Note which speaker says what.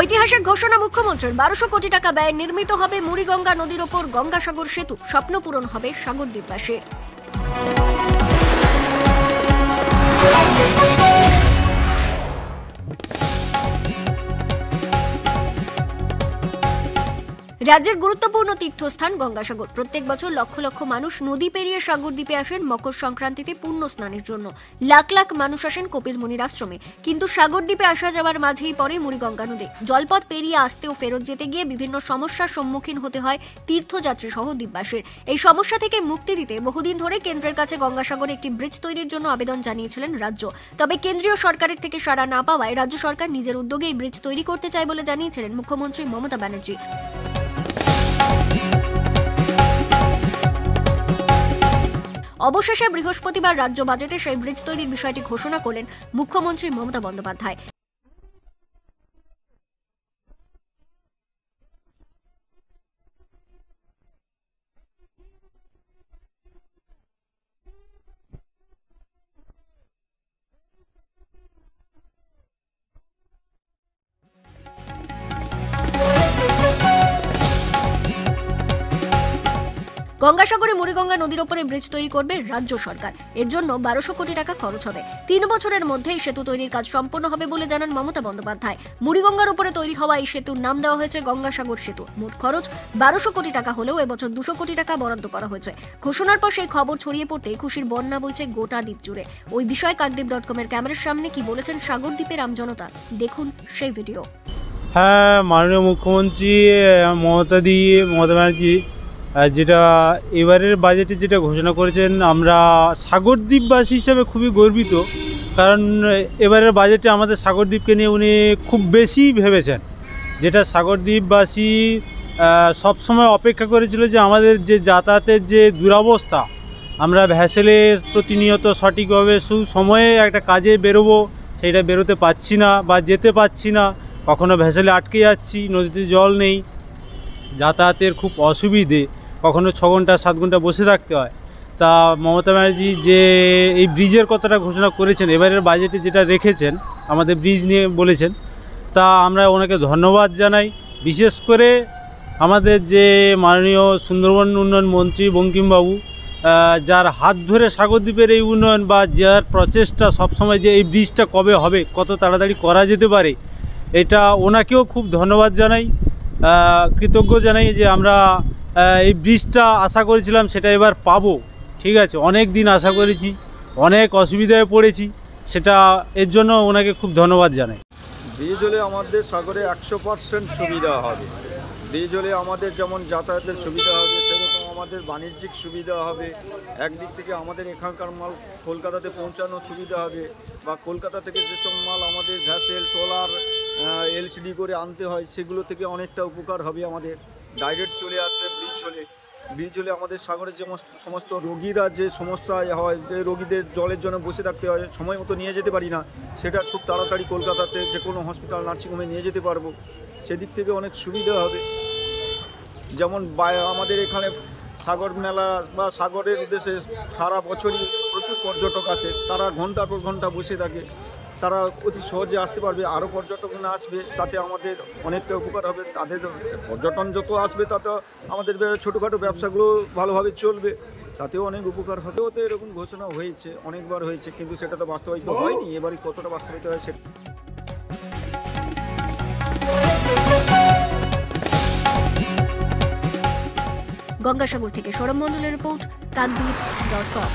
Speaker 1: ঐতিহাসিক ঘোষণা মুখ্যমন্ত্রীর 1200 কোটি টাকা ব্যয়ে নির্মিত হবে মুড়িগঙ্গা নদীর ওপর গঙ্গাসাগর সেতু। স্বপ্ন পূরণ হবে সাগরদ্বীপবাসীর। রাজ্যের গুরুত্বপূর্ণ তীর্থস্থান গঙ্গাসাগর। প্রত্যেক বছর লক্ষ লক্ষ মানুষ নদী পেরিয়ে সাগরদ্বীপে আসেন মকর সংক্রান্তিতে পুণ্য স্নানের জন্য। লাখ লাখ মানুষ আসেন কপিলমুনির আশ্রমে। কিন্তু সাগরদ্বীপে আসা যাওয়ার মাঝেই পড়ে মুড়িগঙ্গা নদী। জলপথ পেরিয়ে আসতে ও ফেরত যেতে গিয়ে বিভিন্ন সমস্যার সম্মুখীন হতে হয় তীর্থযাত্রী সহ দ্বীপবাসীর। এই সমস্যা থেকে মুক্তি দিতে বহুদিন ধরে কেন্দ্রের কাছে গঙ্গাসাগরে একটি ব্রিজ তৈরির জন্য আবেদন জানিয়েছিলেন রাজ্য। তবে কেন্দ্রীয় সরকারের থেকে সাড়া না পাওয়ায় রাজ্য সরকার নিজের উদ্যোগে এই ব্রিজ তৈরি করতে চায় বলে জানিয়েছিলেন মুখ্যমন্ত্রী মমতা ব্যানার্জি। অবশেষে বৃহস্পতিবার রাজ্য বাজেটে সেই ব্রিজ তৈরির বিষয়টি ঘোষণা করলেন মুখ্যমন্ত্রী মমতা বন্দ্যোপাধ্যায়। গঙ্গাসাগরে মুড়িগঙ্গা নদীর ওপরে ব্রিজ তৈরি করবে রাজ্য সরকার। এর জন্য 1200 কোটি টাকা খরচ হবে। 3 বছরের মধ্যে এই সেতু তৈরির কাজ সম্পন্ন হবে বলে জানান মমতা বন্দ্যোপাধ্যায়। মুড়িগঙ্গার উপরে তৈরি হওয়া এই সেতুর নাম দেওয়া হয়েছে গঙ্গাসাগর সেতু। মোট খরচ 1200 কোটি টাকা হলেও এবছর 200 কোটি টাকা বরাদ্দ করা হয়েছে। ঘোষণার পর সেই খবর ছড়িয়ে পড়তেই খুশির বন্যা বইছে গোটা দ্বীপ জুড়ে। ওই বিষয়ে কাকদ্বীপ.com এর ক্যামেরার সামনে কি বলেছেন সাগরদ্বীপের আমজনতা, দেখুন সেই ভিডিও।
Speaker 2: হ্যাঁ, মাননীয় মুখ্যমন্ত্রী মমতা ব্যানার্জি যেটা এবারের বাজেটে যেটা ঘোষণা করেছেন, আমরা সাগরদ্বীপবাসী হিসেবে খুবই গর্বিত। কারণ এবারের বাজেটে আমাদের সাগরদ্বীপকে নিয়ে উনি খুব বেশি ভেবেছেন, যেটা সাগরদ্বীপবাসী সবসময় অপেক্ষা করেছিল যে আমাদের যে যাতায়াতের যে দুরবস্থা, আমরা ভ্যাসেলে প্রতিনিয়ত সঠিকভাবে সময়ে একটা কাজে বেরোবো, সেইটা বেরোতে পারছি না বা যেতে পারছি না। কখনো ভ্যাসেলে আটকে যাচ্ছি, নদীতে জল নেই, যাতায়াতের খুব অসুবিধে, কখনো 6 ঘন্টা 7 ঘন্টা বসে থাকতে হয়। তা মমতা ব্যানার্জি যে এই ব্রিজের কথাটা ঘোষণা করেছেন, এবারের বাজেটে যেটা রেখেছেন আমাদের ব্রিজ নিয়ে বলেছেন, তা আমরা ওনাকে ধন্যবাদ জানাই। বিশেষ করে আমাদের যে মাননীয় সুন্দরবন উন্নয়ন মন্ত্রী বঙ্কিমবাবু, যার হাত ধরে সাগরদ্বীপের এই উন্নয়ন বা যার প্রচেষ্টা সবসময় যে এই ব্রিজটা কবে হবে, কত তাড়াতাড়ি করা যেতে পারে, এটা ওনাকেও খুব ধন্যবাদ জানাই, কৃতজ্ঞ জানাই যে আমরা এই ব্রিজটা আশা করেছিলাম সেটা এবার পাবো। ঠিক আছে, অনেক দিন আশা করেছি, অনেক অসুবিধায় পড়েছি, সেটা এর জন্য ওনাকে খুব ধন্যবাদ জানাই।
Speaker 3: ব্রিজ হলে আমাদের সাগরে 100% সুবিধা হবে। ব্রিজ হলে আমাদের যেমন যাতায়াতের সুবিধা হবে, সেরকম আমাদের বাণিজ্যিক সুবিধা হবে। একদিক থেকে আমাদের এখানকার মাল কলকাতাতে পৌঁছানোর সুবিধা হবে, বা কলকাতা থেকে যেসব মাল আমাদের ভ্যাসেল ট্রলার এলসিডি করে আনতে হয়, সেগুলো থেকে অনেকটা উপকার হবে। আমাদের ডাইরেক্ট চলে আসবে ব্রিজ হলে আমাদের সাগরের যে সমস্ত রোগীরা যে সমস্যায় হয়, যে রোগীদের জলের জন্য বসে থাকতে হয়, সময় মতো নিয়ে যেতে পারি না, সেটা খুব তাড়াতাড়ি কলকাতাতে যে কোনো হসপিটাল নার্সিংহোমে নিয়ে যেতে পারবো। সেদিক থেকে অনেক সুবিধা হবে। যেমন আমাদের এখানে সাগর মেলা বা সাগরের উদ্দেশ্যে সারা বছরই প্রচুর পর্যটক আসে, তারা ঘন্টার পর ঘন্টা বসে থাকে, তারা অতি সহজে আসতে পারবে। আরও পর্যটক না আসবে, তাতে আমাদের অনেকটা উপকার হবে। তাদের পর্যটন যত আসবে তাতে আমাদের ছোটোখাটো ব্যবসাগুলো ভালোভাবে চলবে, তাতেও অনেক উপকার হবে। ওতে এরকম ঘোষণা হয়েছে, অনেকবার হয়েছে, কিন্তু সেটা তো বাস্তবায়িত হয়নি। এবারই কতটা বাস্তবায়িত হয় সেটা।
Speaker 1: গঙ্গাসাগর থেকে সৌরভ মণ্ডলের রিপোর্ট, কাকদ্বীপ.com।